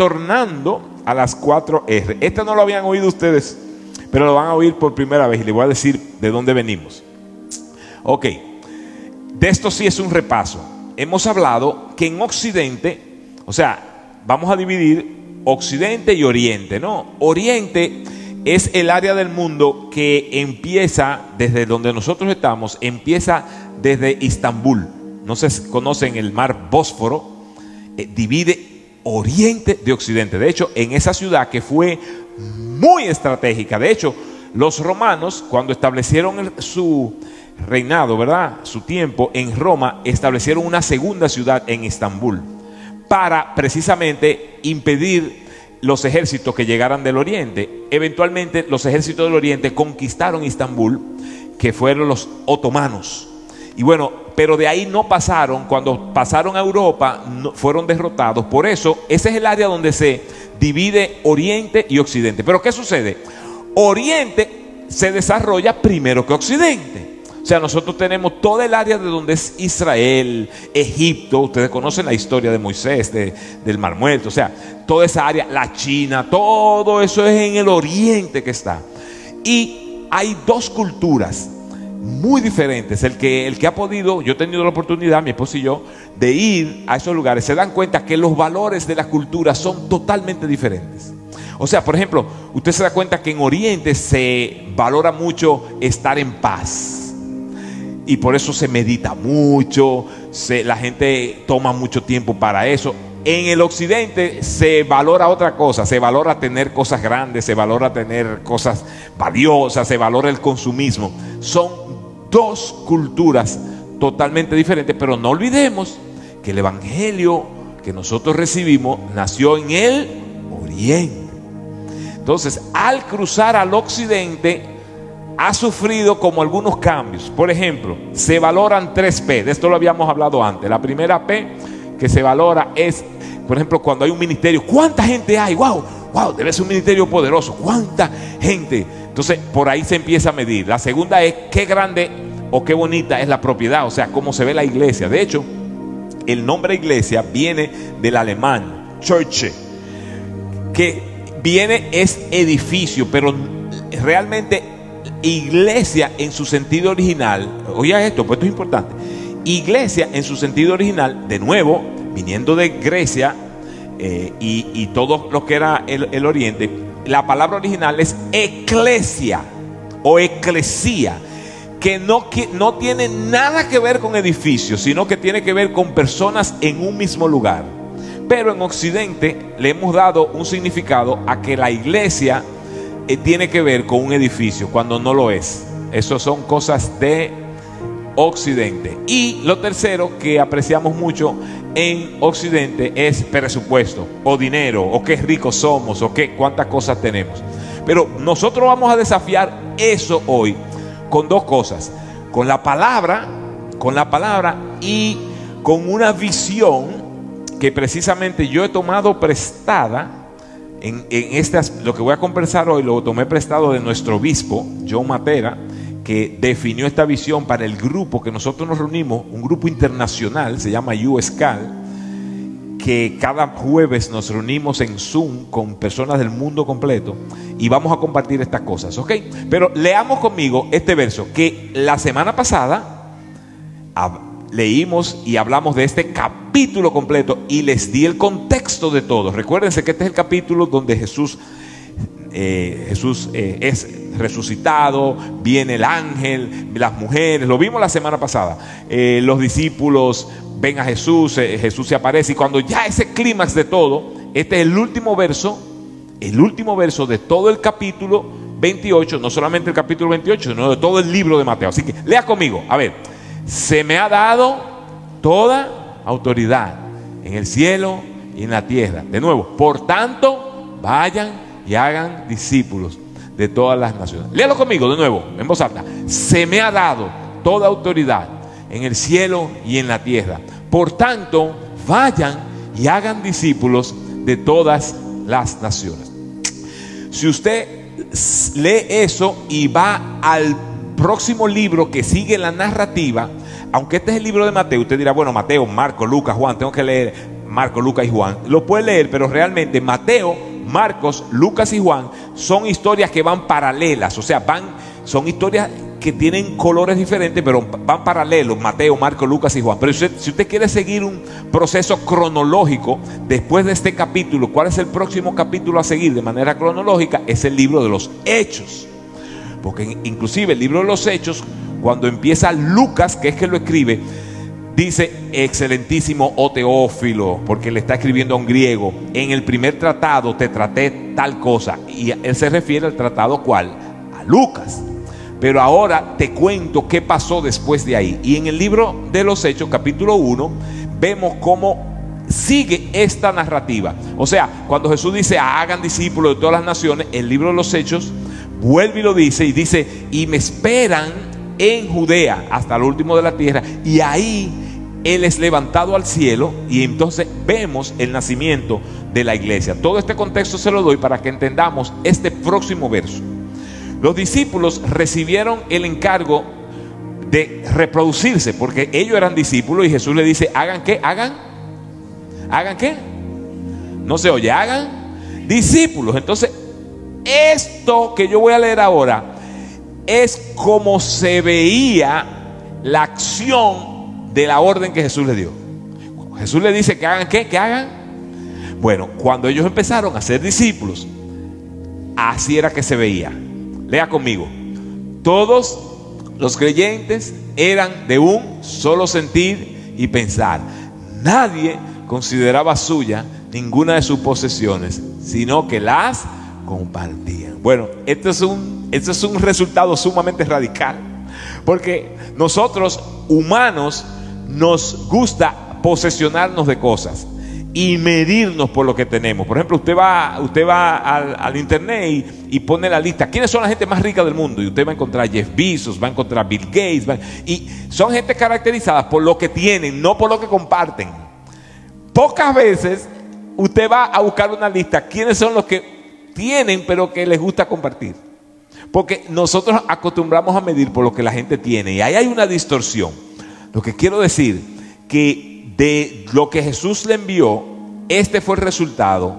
retornando a las 4R. Este no lo habían oído ustedes, pero lo van a oír por primera vez y les voy a decir de dónde venimos. Ok, de esto sí es un repaso. Hemos hablado que en Occidente, o sea, vamos a dividir Occidente y Oriente, ¿no? Oriente es el área del mundo que empieza desde donde nosotros estamos, empieza desde Istambul. No sé si conocen el mar Bósforo, divide Oriente de Occidente. De hecho, en esa ciudad que fue muy estratégica, de hecho, los romanos, cuando establecieron su reinado, ¿verdad?, su tiempo en Roma, establecieron una segunda ciudad en Istambul para precisamente impedir los ejércitos que llegaran del Oriente. Eventualmente los ejércitos del Oriente conquistaron Istambul, que fueron los otomanos. Y bueno, pero de ahí no pasaron. Cuando pasaron a Europa, fueron derrotados. Por eso, ese es el área donde se divide Oriente y Occidente. Pero ¿qué sucede? Oriente se desarrolla primero que Occidente. O sea, nosotros tenemos toda el área de donde es Israel, Egipto. Ustedes conocen la historia de Moisés, del Mar Muerto. O sea, toda esa área, la China, todo eso es en el Oriente que está. Y hay dos culturas muy diferentes. El que ha podido, yo he tenido la oportunidad, mi esposo y yo, de ir a esos lugares, se dan cuenta que los valores de las culturas son totalmente diferentes. O sea, por ejemplo, usted se da cuenta que en Oriente se valora mucho estar en paz. Y por eso se medita mucho, la gente toma mucho tiempo para eso. En el Occidente se valora otra cosa, se valora tener cosas grandes, se valora tener cosas valiosas, se valora el consumismo. Son dos culturas totalmente diferentes, pero no olvidemos que el evangelio que nosotros recibimos nació en el Oriente. Entonces, al cruzar al Occidente, ha sufrido como algunos cambios. Por ejemplo, se valoran 3 P. De esto lo habíamos hablado antes. La primera P que se valora es, por ejemplo, cuando hay un ministerio. ¿Cuánta gente hay? ¡Wow! ¡Wow! Debe ser un ministerio poderoso. ¿Cuánta gente? Entonces, por ahí se empieza a medir. La segunda es qué grande o qué bonita es la propiedad. O sea, cómo se ve la iglesia. De hecho, el nombre iglesia viene del alemán, Kirche, que es edificio, pero realmente iglesia en su sentido original, oiga esto, pues esto es importante. Iglesia en su sentido original, de nuevo, viniendo de Grecia y todo lo que era el Oriente, la palabra original es eclesia o eclesía, que no tiene nada que ver con edificios, sino que tiene que ver con personas en un mismo lugar. Pero en Occidente le hemos dado un significado a que la iglesia tiene que ver con un edificio, cuando no lo es. Eso son cosas de Occidente. Y lo tercero que apreciamos mucho en Occidente es presupuesto o dinero, o qué ricos somos, o cuántas cosas tenemos. Pero nosotros vamos a desafiar eso hoy con dos cosas: con la palabra y con una visión que precisamente yo he tomado prestada. Lo que voy a conversar hoy lo tomé prestado de nuestro obispo, John Matera, que definió esta visión para el grupo que nosotros nos reunimos, un grupo internacional, se llama USCAL, que cada jueves nos reunimos en Zoom con personas del mundo completo y vamos a compartir estas cosas, ¿ok? Pero leamos conmigo este verso que la semana pasada leímos y hablamos de este capítulo completo y les di el contexto de todo. Recuérdense que este es el capítulo donde Jesús es resucitado, viene el ángel, las mujeres, lo vimos la semana pasada, los discípulos ven a Jesús, Jesús se aparece, y cuando ya ese clímax de todo, este es el último verso de todo el capítulo 28, no solamente el capítulo 28, sino de todo el libro de Mateo. Así que lea conmigo, a ver. Se me ha dado toda autoridad en el cielo y en la tierra. De nuevo, por tanto, vayan y hagan discípulos de todas las naciones. Léalo conmigo de nuevo, en voz alta. Se me ha dado toda autoridad en el cielo y en la tierra. Por tanto, vayan y hagan discípulos de todas las naciones. Si usted lee eso y va al próximo libro que sigue la narrativa, aunque este es el libro de Mateo, usted dirá, bueno, Mateo, Marcos, Lucas, Juan, tengo que leer Marcos, Lucas y Juan. Lo puedes leer, pero realmente Mateo, Marcos, Lucas y Juan son historias que van paralelas. O sea, son historias que tienen colores diferentes, pero van paralelos. Mateo, Marcos, Lucas y Juan. Pero si usted quiere seguir un proceso cronológico, después de este capítulo, ¿cuál es el próximo capítulo a seguir de manera cronológica? Es el libro de los Hechos. Porque inclusive el libro de los Hechos, cuando empieza Lucas, que es que lo escribe, dice: excelentísimo oh Teófilo, porque le está escribiendo a un griego, en el primer tratado te traté tal cosa. Y él se refiere al tratado ¿cuál? A Lucas. Pero ahora te cuento qué pasó después de ahí. Y en el libro de los Hechos, capítulo 1, vemos cómo sigue esta narrativa. O sea, cuando Jesús dice hagan discípulos de todas las naciones, el libro de los Hechos vuelve y lo dice, y dice: y me esperan en Judea hasta lo último de la tierra. Y ahí Él es levantado al cielo, y entonces vemos el nacimiento de la iglesia. Todo este contexto se lo doy para que entendamos este próximo verso. Los discípulos recibieron el encargo de reproducirse, porque ellos eran discípulos, y Jesús le dice: ¿hagan qué? ¿Hagan qué? No se oye, hagan discípulos. Entonces, esto que yo voy a leer ahora es como se veía la acción de la orden que Jesús le dio. Jesús le dice que hagan qué, que hagan. Bueno, cuando ellos empezaron a ser discípulos, así era que se veía. Lea conmigo: todos los creyentes eran de un solo sentir y pensar. Nadie consideraba suya ninguna de sus posesiones, sino que las compartían. Bueno, esto es un resultado sumamente radical, porque nosotros humanos nos gusta posesionarnos de cosas y medirnos por lo que tenemos. Por ejemplo, usted va al internet y pone la lista: ¿quiénes son la gente más rica del mundo? Y usted va a encontrar Jeff Bezos, va a encontrar Bill Gates, y son gente caracterizada por lo que tienen, no por lo que comparten. Pocas veces usted va a buscar una lista: ¿quiénes son los que tienen pero que les gusta compartir? Porque nosotros acostumbramos a medir por lo que la gente tiene, y ahí hay una distorsión. Lo que quiero decir, que de lo que Jesús le envió, este fue el resultado,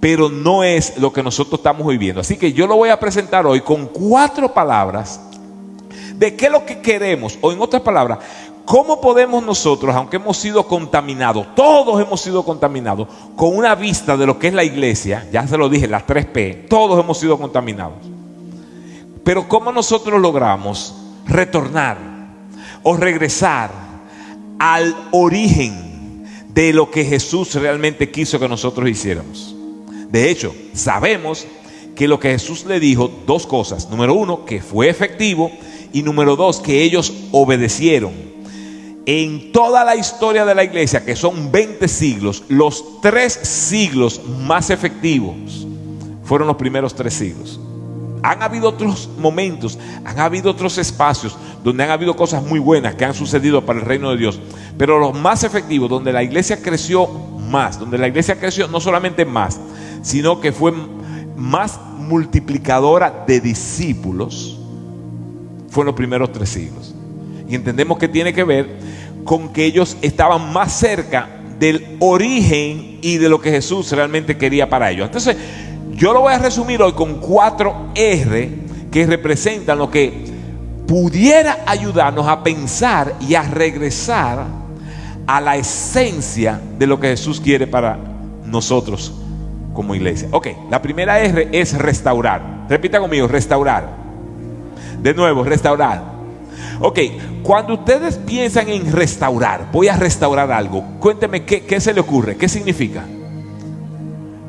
pero no es lo que nosotros estamos viviendo. Así que yo lo voy a presentar hoy con 4 palabras de qué es lo que queremos, o en otras palabras, cómo podemos nosotros, aunque hemos sido contaminados, todos hemos sido contaminados, con una vista de lo que es la iglesia. Ya se lo dije, las 3P, todos hemos sido contaminados. Pero cómo nosotros logramos retornar o regresar al origen de lo que Jesús realmente quiso que nosotros hiciéramos. De hecho, sabemos que lo que Jesús le dijo, 2 cosas: número 1, que fue efectivo, y número 2, que ellos obedecieron. En toda la historia de la iglesia, que son 20 siglos, los 3 siglos más efectivos fueron los primeros 3 siglos. Han habido otros momentos, han habido otros espacios donde han habido cosas muy buenas que han sucedido para el reino de Dios, pero los más efectivos, donde la iglesia creció más, donde la iglesia creció no solamente más, sino que fue más multiplicadora de discípulos, fueron los primeros 3 siglos. Y entendemos que tiene que ver con que ellos estaban más cerca del origen y de lo que Jesús realmente quería para ellos. Entonces, yo lo voy a resumir hoy con 4 R que representan lo que pudiera ayudarnos a pensar y a regresar a la esencia de lo que Jesús quiere para nosotros como iglesia. Ok, la primera R es restaurar. Repita conmigo: restaurar. De nuevo, restaurar. Ok, cuando ustedes piensan en restaurar, voy a restaurar algo, cuénteme qué se le ocurre, qué significa.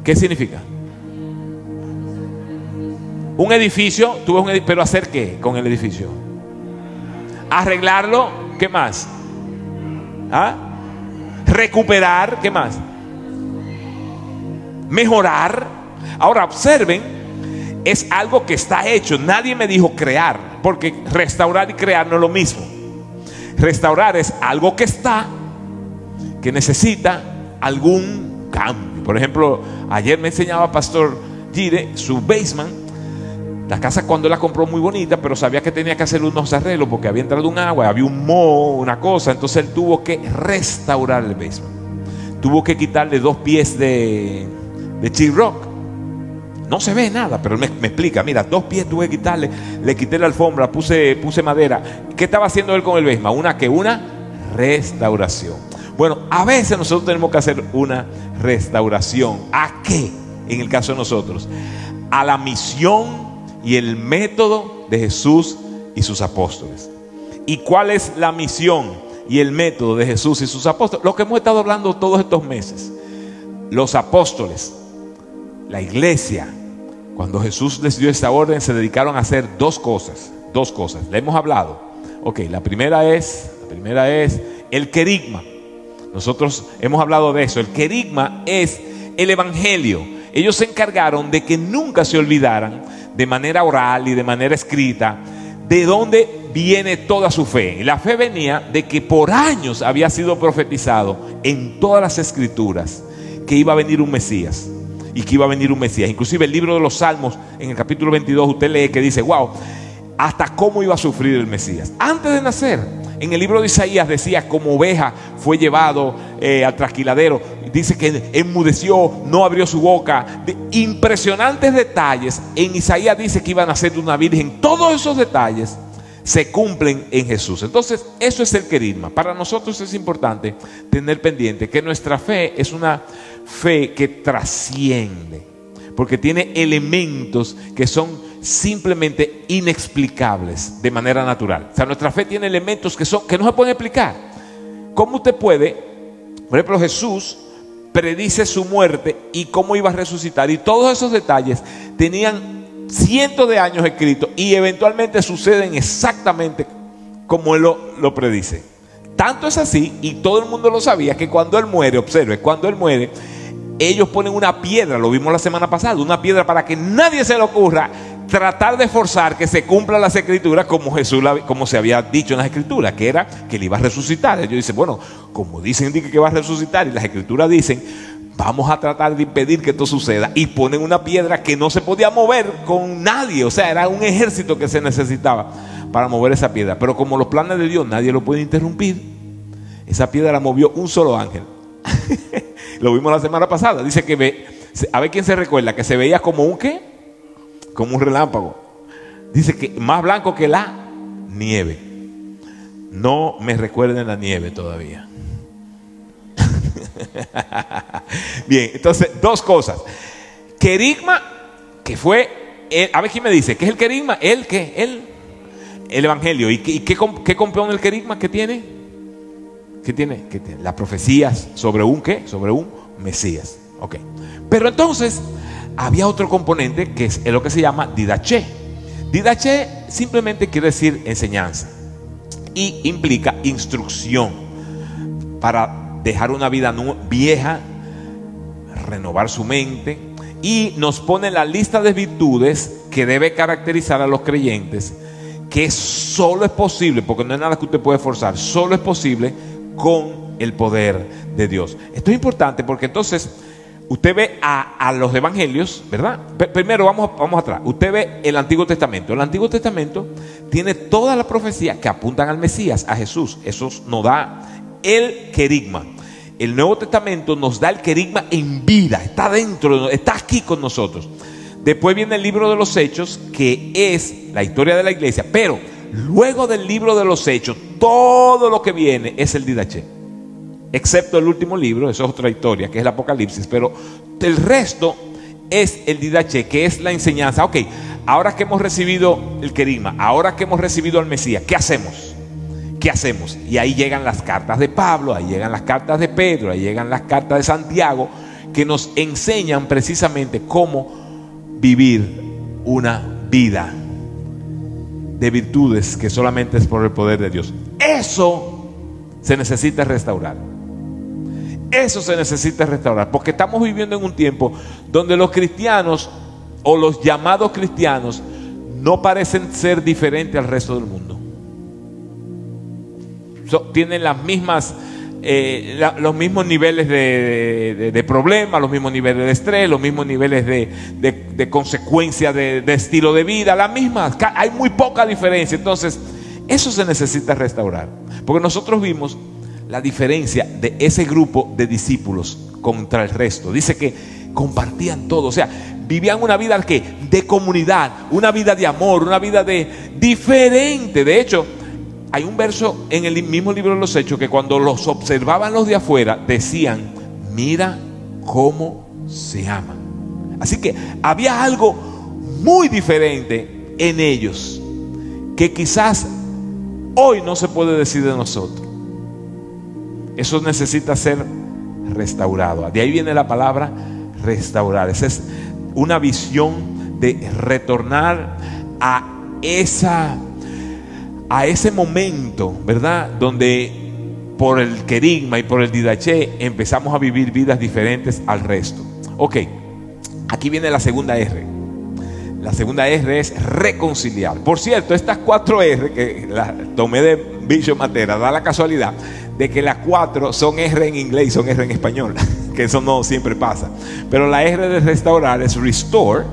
¿Qué significa? Un edificio, tú ves un edificio, pero ¿hacer qué con el edificio? Arreglarlo, ¿qué más? ¿Ah? Recuperar, ¿qué más? Mejorar. Ahora observen, es algo que está hecho. Nadie me dijo crear, porque restaurar y crear no es lo mismo. Restaurar es algo que está, que necesita algún cambio. Por ejemplo, ayer me enseñaba Pastor Gire su basement. La casa, cuando la compró, muy bonita, pero sabía que tenía que hacer unos arreglos porque había entrado un agua, había un moho, una cosa. Entonces él tuvo que restaurar el basement. tuvo que quitarle 2 pies de Chiroc. No se ve nada, pero me explica. Mira, 2 pies tuve que quitarle, le quité la alfombra, puse madera. ¿Qué estaba haciendo él con el Besma? Una restauración. Bueno, a veces nosotros tenemos que hacer una restauración. ¿A qué? En el caso de nosotros, a la misión y el método de Jesús y sus apóstoles. ¿Y cuál es la misión y el método de Jesús y sus apóstoles? Lo que hemos estado hablando todos estos meses. Los apóstoles, la iglesia, cuando Jesús les dio esta orden, se dedicaron a hacer 2 cosas. 2 cosas. Le hemos hablado. Ok, la primera es el querigma. Nosotros hemos hablado de eso. El querigma es el evangelio. Ellos se encargaron de que nunca se olvidaran, de manera oral y de manera escrita, de dónde viene toda su fe. Y la fe venía de que por años había sido profetizado en todas las escrituras que iba a venir un Mesías. Y que iba a venir un Mesías. Inclusive el libro de los Salmos, en el capítulo 22, usted lee que dice, wow, hasta cómo iba a sufrir el Mesías. Antes de nacer, en el libro de Isaías decía, como oveja fue llevado al trasquiladero. Dice que enmudeció, no abrió su boca. Impresionantes detalles. En Isaías dice que iba a nacer de una virgen. Todos esos detalles se cumplen en Jesús. Entonces, eso es el querigma. Para nosotros es importante tener pendiente que nuestra fe es una fe que trasciende, porque tiene elementos que son simplemente inexplicables de manera natural. O sea, nuestra fe tiene elementos que no se pueden explicar. ¿Cómo usted puede? Por ejemplo, Jesús predice su muerte y cómo iba a resucitar, y todos esos detalles tenían cientos de años escritos y eventualmente suceden exactamente como él lo predice. Tanto es así, y todo el mundo lo sabía, que cuando él muere, observe, cuando él muere, ellos ponen una piedra, lo vimos la semana pasada, una piedra para que nadie se le ocurra tratar de forzar que se cumplan las escrituras como Jesús, como se había dicho en las escrituras, que era que él iba a resucitar. Ellos dicen, bueno, como dicen que va a resucitar y las escrituras dicen, vamos a tratar de impedir que esto suceda, y ponen una piedra que no se podía mover con nadie. O sea, era un ejército que se necesitaba para mover esa piedra. Pero como los planes de Dios nadie lo puede interrumpir, esa piedra la movió un solo ángel. Lo vimos la semana pasada. Dice que a ver quién se recuerda, que se veía como un ¿qué? Como un relámpago. Dice que más blanco que la nieve. No me recuerden la nieve todavía. Bien, entonces 2 cosas. Querigma, que fue a ver quién me dice, ¿qué es el querigma? El evangelio. ¿Y qué compone el querigma? ¿Qué tiene? ¿Qué tiene? Las profecías sobre un ¿qué? Sobre un Mesías. Ok. Pero entonces había otro componente que es lo que se llama didaché. Didaché simplemente quiere decir enseñanza y implica instrucción para dejar una vida vieja, renovar su mente, y nos pone la lista de virtudes que debe caracterizar a los creyentes, que solo es posible, porque no es nada que usted puede forzar, solo es posible con el poder de Dios. Esto es importante porque entonces usted ve a los evangelios, ¿verdad? Primero vamos atrás. Usted ve el Antiguo Testamento. El Antiguo Testamento tiene todas las profecías que apuntan al Mesías, a Jesús. Eso nos da el querigma. El Nuevo Testamento nos da el querigma en vida. Está dentro, está aquí con nosotros. Después viene el libro de los Hechos, que es la historia de la iglesia. Pero luego del libro de los Hechos, todo lo que viene es el didaché. Excepto el último libro, eso es otra historia, que es el Apocalipsis. Pero el resto es el didaché, que es la enseñanza. Ok, ahora que hemos recibido el querigma, ahora que hemos recibido al Mesías, ¿qué hacemos? ¿Qué hacemos? Y ahí llegan las cartas de Pablo, ahí llegan las cartas de Pedro, ahí llegan las cartas de Santiago, que nos enseñan precisamente cómo vivir una vida de virtudes que solamente es por el poder de Dios. Eso se necesita restaurar. Eso se necesita restaurar, porque estamos viviendo en un tiempo donde los cristianos o los llamados cristianos no parecen ser diferentes al resto del mundo. Tienen las mismas, los mismos niveles de problemas, los mismos niveles de estrés, los mismos niveles de consecuencias de estilo de vida, las mismas. Hay muy poca diferencia. Entonces, eso se necesita restaurar, porque nosotros vimos la diferencia de ese grupo de discípulos contra el resto. Dice que compartían todo, o sea, vivían una vida que de comunidad, una vida de amor, una vida de diferente. De hecho, hay un verso en el mismo libro de los Hechos que cuando los observaban los de afuera decían: mira cómo se aman. Así que había algo muy diferente en ellos que quizás hoy no se puede decir de nosotros. Eso necesita ser restaurado. De ahí viene la palabra restaurar. Esa es una visión de retornar a ese momento, ¿verdad? Donde por el querigma y por el didaché empezamos a vivir vidas diferentes al resto. Ok, aquí viene la segunda R. La segunda R es reconciliar. Por cierto, estas 4 R que las tomé de Bishop Matera, da la casualidad de que las 4 son R en inglés y son R en español, que eso no siempre pasa. Pero la R de restaurar es restore.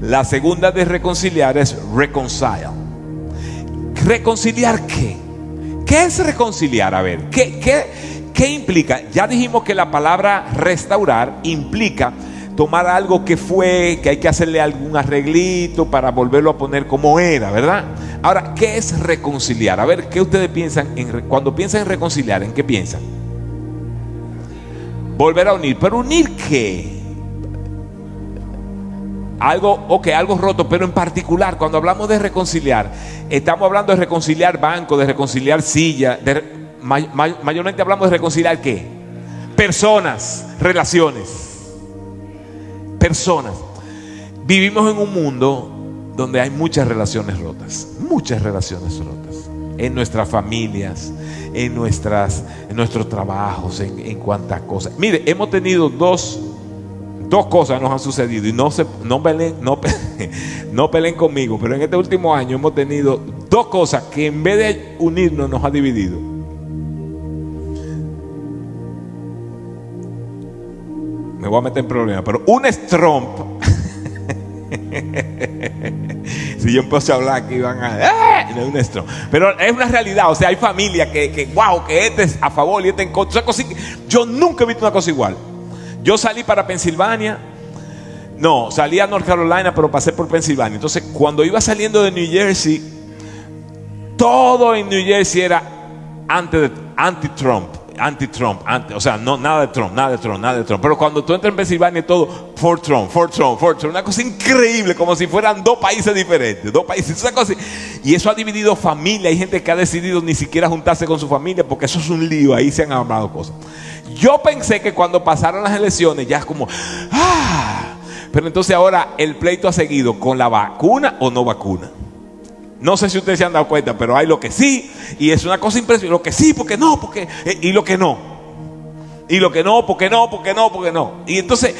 La segunda de reconciliar es reconcile. ¿Reconciliar qué? ¿Qué es reconciliar? A ver, ¿qué implica? Ya dijimos que la palabra restaurar implica tomar algo que hay que hacerle algún arreglito para volverlo a poner como era, ¿verdad? Ahora, ¿qué es reconciliar? A ver, ¿qué ustedes piensan cuando piensan en reconciliar? ¿En qué piensan? Volver a unir. ¿Pero unir qué? Algo roto, pero en particular, cuando hablamos de reconciliar, estamos hablando de reconciliar banco, de reconciliar silla, mayormente hablamos de reconciliar ¿qué? Personas, relaciones. Personas. Vivimos en un mundo donde hay muchas relaciones rotas, en nuestras familias, en nuestros trabajos, en cuantas cosas. Mire, hemos tenido dos cosas nos han sucedido y no peleen conmigo, pero en este último año hemos tenido 2 cosas que en vez de unirnos nos ha dividido. Me voy a meter en problemas, pero una es Trump. Si yo empiezo a hablar aquí van a no es un Trump, pero es una realidad. O sea, hay familias que este es a favor y este en contra. Yo nunca he visto una cosa igual. Yo salí para Pensilvania. No, salí a North Carolina, pero pasé por Pensilvania. Entonces, cuando iba saliendo de New Jersey, todo en New Jersey era anti-Trump. O sea, no, nada de Trump. Pero cuando tú entras en Pensilvania, todo for Trump. Una cosa increíble, como si fueran 2 países diferentes. 2 países, una cosa. Y eso ha dividido familia. Hay gente que ha decidido ni siquiera juntarse con su familia, porque eso es un lío. Ahí se han hablado cosas. Yo pensé que cuando pasaron las elecciones ya es como pero entonces ahora el pleito ha seguido con la vacuna o no vacuna. No sé si ustedes se han dado cuenta, pero hay lo que sí, y es una cosa impresionante. Lo que sí, porque no, porque y lo que no. Y lo que no, porque no. Y entonces,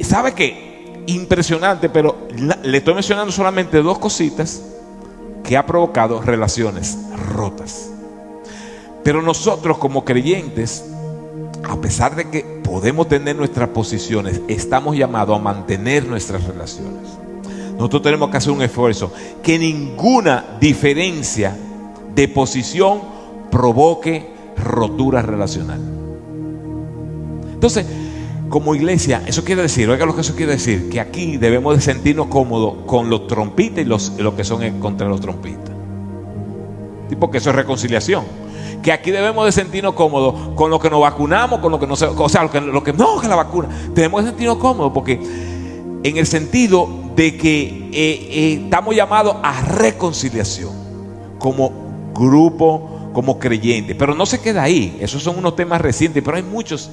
¿sabe qué? Impresionante, pero le estoy mencionando solamente 2 cositas que ha provocado relaciones rotas. Pero nosotros como creyentes, a pesar de que podemos tener nuestras posiciones, estamos llamados a mantener nuestras relaciones. Nosotros tenemos que hacer un esfuerzo que ninguna diferencia de posición provoque rotura relacional. Entonces, como iglesia, eso quiere decir, oiga lo que eso quiere decir, que aquí debemos de sentirnos cómodos con los trompitas y los que son contra los trompitas. Porque eso es reconciliación. Que aquí debemos de sentirnos cómodos con lo que nos vacunamos, con lo que no se, o sea, que la vacuna. Debemos de sentirnos cómodos porque en el sentido de que estamos llamados a reconciliación como grupo, como creyentes. Pero no se queda ahí. Esos son unos temas recientes, pero hay muchas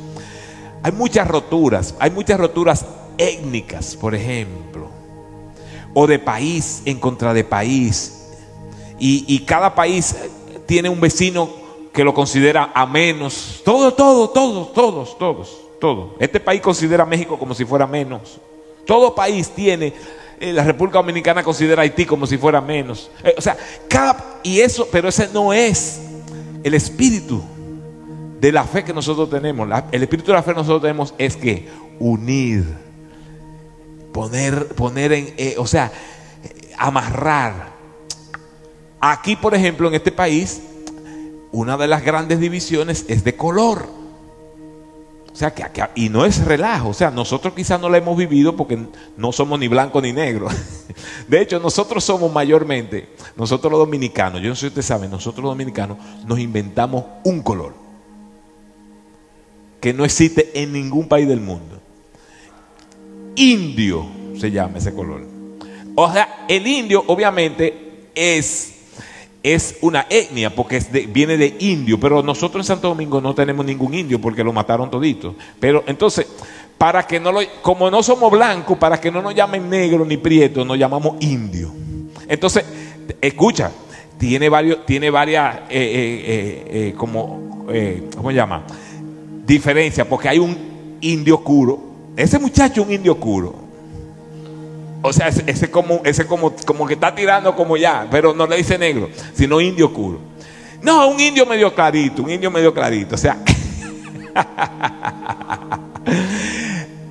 roturas. Hay muchas roturas étnicas, por ejemplo, o de país en contra de país. Y cada país tiene un vecino que lo considera a menos. Todos. Este país considera a México como si fuera menos. Todo país tiene, la República Dominicana considera a Haití como si fuera menos. O sea, pero ese no es el espíritu de la fe que nosotros tenemos. El espíritu de la fe que nosotros tenemos es que unir, poner en, amarrar. Aquí, por ejemplo, en este país, una de las grandes divisiones es de color. O sea, y no es relajo. O sea, nosotros quizás no la hemos vivido porque no somos ni blanco ni negro. De hecho, nosotros somos mayormente, nosotros los dominicanos, yo no sé si ustedes saben, nosotros los dominicanos nos inventamos un color que no existe en ningún país del mundo. Indio se llama ese color. O sea, el indio obviamente es una etnia porque viene de indio, pero nosotros en Santo Domingo no tenemos ningún indio porque lo mataron todito. Pero entonces, para que como no somos blancos, para que no nos llamen negro ni prieto, nos llamamos indio. Entonces, escucha, tiene varias, ¿cómo se llama? Diferencia, porque hay un indio oscuro. Ese muchacho es un indio oscuro. O sea, ese como que está tirando como ya, pero no le dice negro, sino indio oscuro. No, un indio medio clarito, O sea,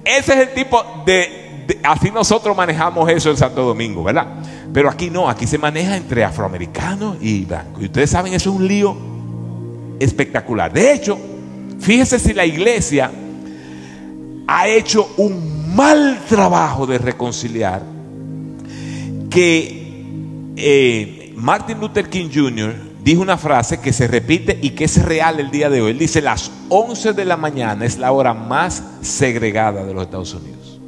ese es el tipo así nosotros manejamos eso en Santo Domingo, ¿verdad? Pero aquí no, aquí se maneja entre afroamericanos y blancos. Y ustedes saben, eso es un lío espectacular. De hecho, fíjese si la iglesia ha hecho un mal trabajo de reconciliar, que Martin Luther King Jr. dijo una frase que se repite y que es real el día de hoy. Él dice: las 11 de la mañana es la hora más segregada de los Estados Unidos,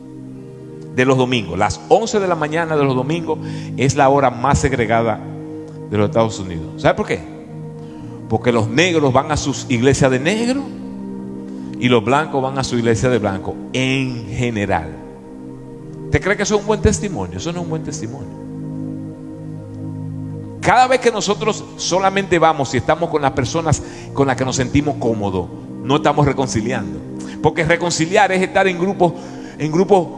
de los domingos. Las 11 de la mañana de los domingos es la hora más segregada de los Estados Unidos. ¿Sabe por qué? Porque los negros van a sus iglesias de negro y los blancos van a su iglesia de blanco, en general. ¿Usted cree que eso es un buen testimonio? Eso no es un buen testimonio. Cada vez que nosotros solamente vamos y estamos con las personas con las que nos sentimos cómodos, no estamos reconciliando. Porque reconciliar es estar en grupos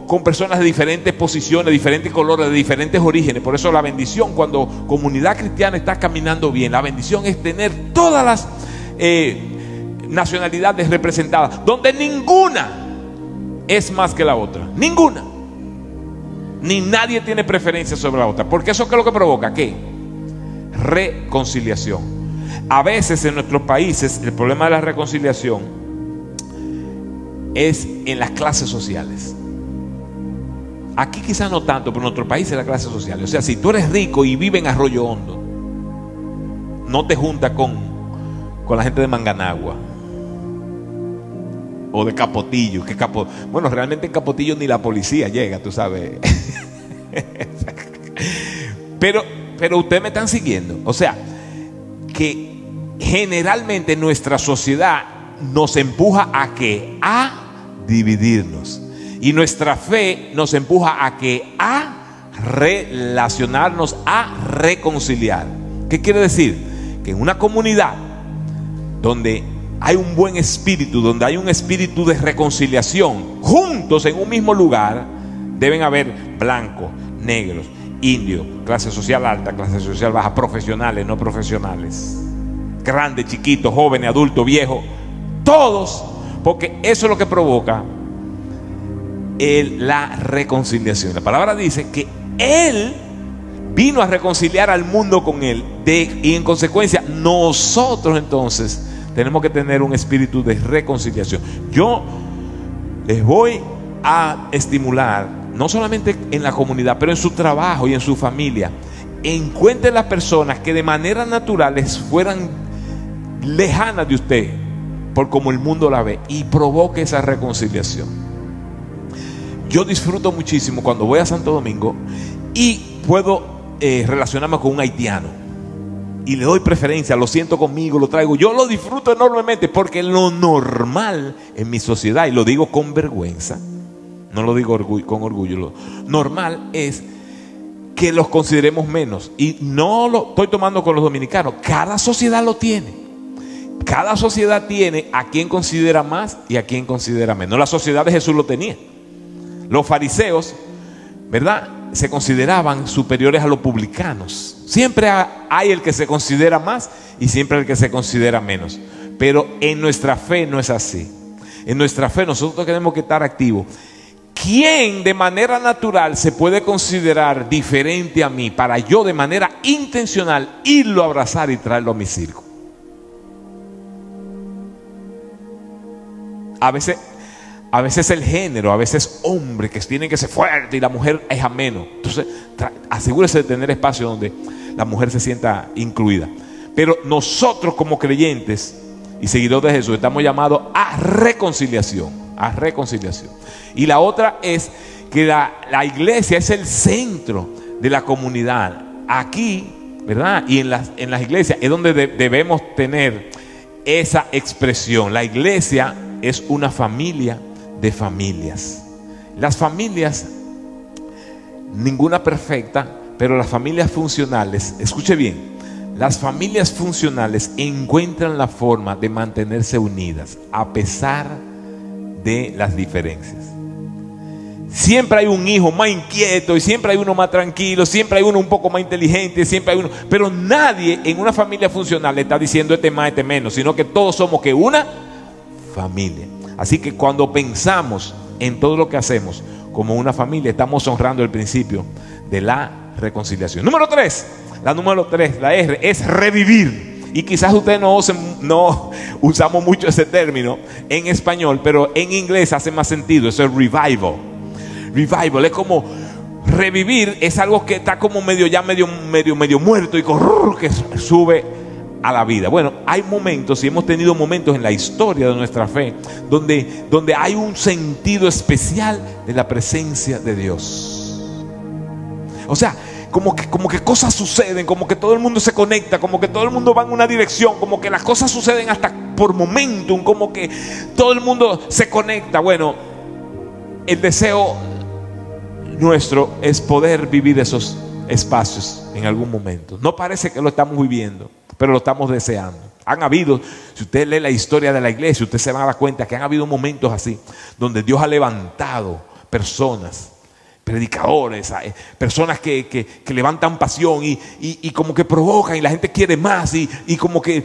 con personas de diferentes posiciones, diferentes colores, de diferentes orígenes. Por eso la bendición, cuando comunidad cristiana está caminando bien, la bendición es tener todas las nacionalidades representadas, donde ninguna es más que la otra, ninguna, ni nadie tiene preferencia sobre la otra, porque eso, ¿qué es lo que provoca? ¿Qué? Reconciliación. A veces en nuestros países el problema de la reconciliación es en las clases sociales. Aquí quizás no tanto, pero en nuestro país es la clase social. O sea, si tú eres rico y vives en Arroyo Hondo, no te juntas con la gente de Manganagua o de Capotillo. Bueno, realmente en Capotillo ni la policía llega, tú sabes. Pero ustedes me están siguiendo. O sea, que generalmente nuestra sociedad nos empuja a ¿qué? A dividirnos. Y nuestra fe nos empuja a ¿qué? A relacionarnos, a reconciliar. ¿Qué quiere decir? Que en una comunidad donde hay un buen espíritu, donde hay un espíritu de reconciliación, juntos en un mismo lugar, deben haber blancos, negros, indios, clase social alta, clase social baja, profesionales, no profesionales, grandes, chiquitos, jóvenes, adultos, viejos, todos, porque eso es lo que provoca la reconciliación. La palabra dice que Él vino a reconciliar al mundo con Él, y en consecuencia nosotros entonces tenemos que tener un espíritu de reconciliación. Yo les voy a estimular, no solamente en la comunidad, pero en su trabajo y en su familia, encuentren las personas que de manera natural les fueran lejanas de usted, por como el mundo la ve, y provoque esa reconciliación. Yo disfruto muchísimo cuando voy a Santo Domingo y puedo relacionarme con un haitiano y le doy preferencia, lo siento conmigo, lo traigo. Yo lo disfruto enormemente, porque lo normal en mi sociedad, y lo digo con vergüenza, no lo digo con orgullo, lo normal es que los consideremos menos. Y no lo estoy tomando con los dominicanos. Cada sociedad lo tiene. Cada sociedad tiene a quien considera más y a quien considera menos. La sociedad de Jesús lo tenía. Los fariseos, ¿verdad?, se consideraban superiores a los publicanos. Siempre hay el que se considera más y siempre el que se considera menos. Pero en nuestra fe no es así. En nuestra fe nosotros tenemos que estar activos. ¿Quién de manera natural se puede considerar diferente a mí para yo de manera intencional irlo a abrazar y traerlo a mi circo? A veces el género, a veces hombre que tiene que ser fuerte y la mujer es ameno. Entonces asegúrese de tener espacio donde la mujer se sienta incluida. Pero nosotros como creyentes y seguidores de Jesús estamos llamados a reconciliación, a reconciliación. Y la otra es que la iglesia es el centro de la comunidad. Aquí, ¿verdad? Y en las iglesias es donde debemos tener esa expresión. La iglesia es una familia de familias. Las familias, ninguna perfecta, pero las familias funcionales, escuche bien, las familias funcionales encuentran la forma de mantenerse unidas a pesar de las diferencias. Siempre hay un hijo más inquieto y siempre hay uno más tranquilo, siempre hay uno un poco más inteligente, siempre hay uno, pero nadie en una familia funcional le está diciendo este más, este menos, sino que todos somos que una familia. Así que cuando pensamos en todo lo que hacemos como una familia, estamos honrando el principio de la reconciliación. Número 3, la R, es revivir. Y quizás ustedes no usamos mucho ese término en español, pero en inglés hace más sentido. Eso es revival. Revival es como revivir, es algo que está como medio muerto y que sube a la vida. Bueno, hay momentos y hemos tenido momentos en la historia de nuestra fe donde hay un sentido especial de la presencia de Dios. O sea, como que cosas suceden, como que todo el mundo se conecta, como que todo el mundo va en una dirección, como que las cosas suceden hasta por momentum, como que todo el mundo se conecta. Bueno, el deseo nuestro es poder vivir esos espacios en algún momento. No parece que lo estamos viviendo, pero lo estamos deseando. Han habido, si usted lee la historia de la iglesia, usted se va a dar cuenta que han habido momentos así, donde Dios ha levantado personas, predicadores, personas que levantan pasión y como que provocan y la gente quiere más y como que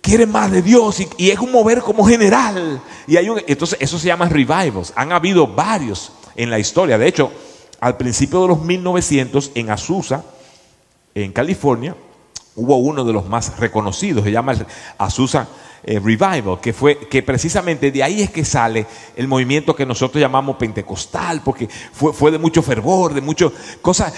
quiere más de Dios y es un mover como general. Entonces eso se llama revivals. Han habido varios en la historia. De hecho, al principio de los 1900 en Azusa, en California, hubo uno de los más reconocidos, se llama el Azusa Revival, que precisamente de ahí es que sale el movimiento que nosotros llamamos pentecostal, porque fue de mucho fervor, de muchas cosas.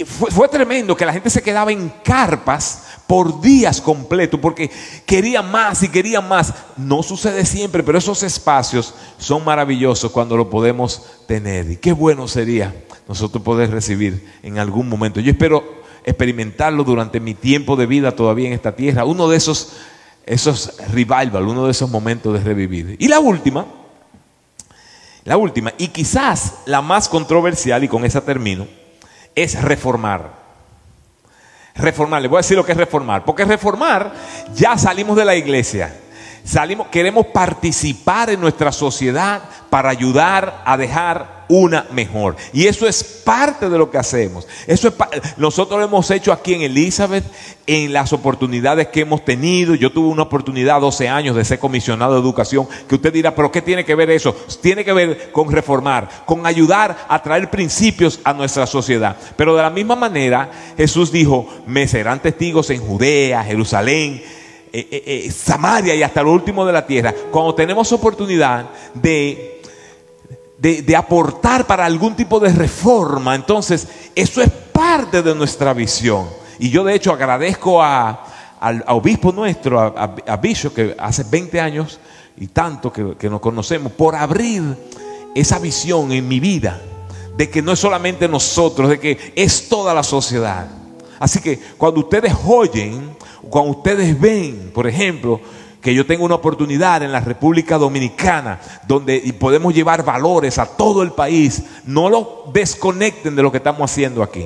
Fue tremendo, que la gente se quedaba en carpas por días completos porque quería más y quería más. No sucede siempre, pero esos espacios son maravillosos cuando lo podemos tener. Y qué bueno sería nosotros poder recibir en algún momento. Yo espero experimentarlo durante mi tiempo de vida todavía en esta tierra, uno de esos revival, uno de esos momentos de revivir. Y la última y quizás la más controversial, y con esa termino, es reformar. Reformar, les voy a decir lo que es reformar, porque reformar, ya salimos de la iglesia, queremos participar en nuestra sociedad para ayudar a dejar una mejor, y eso es parte de lo que hacemos. Nosotros lo hemos hecho aquí en Elizabeth, en las oportunidades que hemos tenido. Yo tuve una oportunidad 12 años de ser comisionado de educación, que usted dirá, pero ¿qué tiene que ver eso? Tiene que ver con reformar, con ayudar a traer principios a nuestra sociedad. Pero de la misma manera Jesús dijo, me serán testigos en Judea, Jerusalén, Samaria y hasta lo último de la tierra. Cuando tenemos oportunidad de aportar para algún tipo de reforma, entonces eso es parte de nuestra visión. Y yo de hecho agradezco al obispo nuestro, a Bishop, que hace 20 años y tanto que nos conocemos, por abrir esa visión en mi vida, de que no es solamente nosotros, de que es toda la sociedad. Así que cuando ustedes oyen, cuando ustedes ven, por ejemplo, que yo tengo una oportunidad en la República Dominicana donde podemos llevar valores a todo el país, no lo desconecten de lo que estamos haciendo aquí.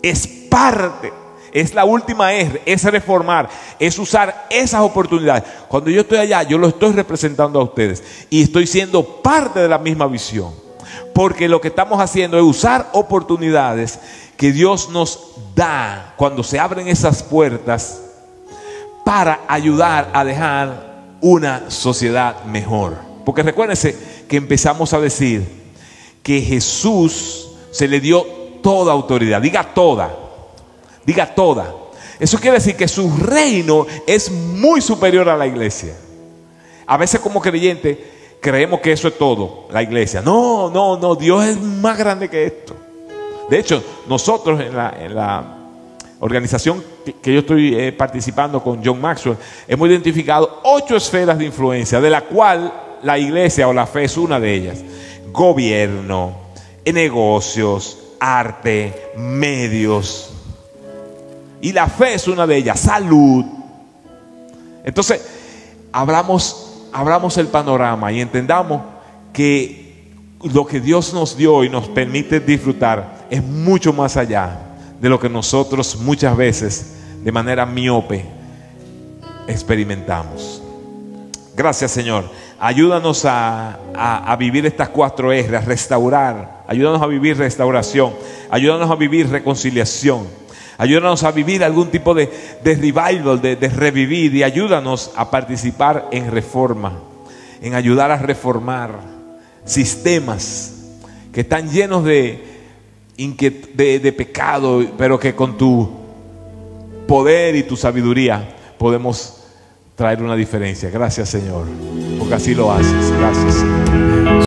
Es parte, es la última R, es reformar, es usar esas oportunidades. Cuando yo estoy allá, yo lo estoy representando a ustedes y estoy siendo parte de la misma visión, porque lo que estamos haciendo es usar oportunidades que Dios nos da cuando se abren esas puertas para ayudar a dejar una sociedad mejor. Porque recuérdense que empezamos a decir que Jesús se le dio toda autoridad. Diga toda. Diga toda. Eso quiere decir que su reino es muy superior a la iglesia. a veces como creyentes creemos que eso es todo, la iglesia. No, no, no, Dios es más grande que esto. De hecho, nosotros en la organización que yo estoy participando con John Maxwell, hemos identificado 8 esferas de influencia, de la cual la iglesia o la fe es una de ellas. Gobierno, negocios, arte, medios. Y la fe es una de ellas, salud. Entonces, abramos el panorama y entendamos que lo que Dios nos dio y nos permite disfrutar es mucho más allá de lo que nosotros muchas veces de manera miope experimentamos. Gracias, Señor. Ayúdanos a vivir estas 4 R's, a restaurar. Ayúdanos a vivir restauración. Ayúdanos a vivir reconciliación. Ayúdanos a vivir algún tipo de revival, de revivir. Y ayúdanos a participar en reforma, en ayudar a reformar sistemas que están llenos de pecado, pero que con tu poder y tu sabiduría podemos traer una diferencia. Gracias, Señor, porque así lo haces. Gracias, Señor.